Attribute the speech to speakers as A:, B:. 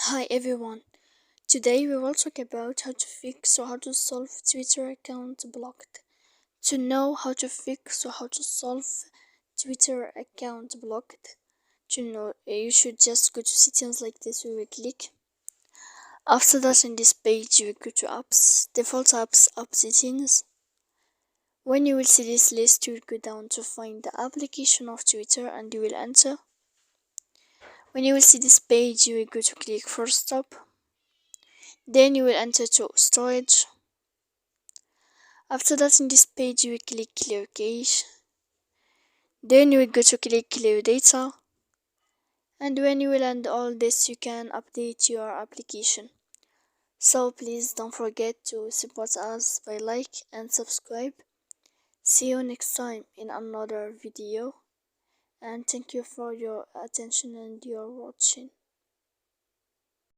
A: Hi everyone. Today we will talk about how to fix or how to solve Twitter account blocked. To know how to fix or how to solve Twitter account blocked, you should just go to settings like this. We will click. After that, in this page, you will go to apps, default apps, app settings. When you will see this list, you will go down to find the application of Twitter and you will enter. When you will see this page, you will go to click first stop. Then you will enter to storage. After that, in this page you will click clear cache. Then you will go to click clear data. And when you will end all this, you can update your application. So please don't forget to support us by like and subscribe. See you next time in another video. And thank you for your attention and your watching.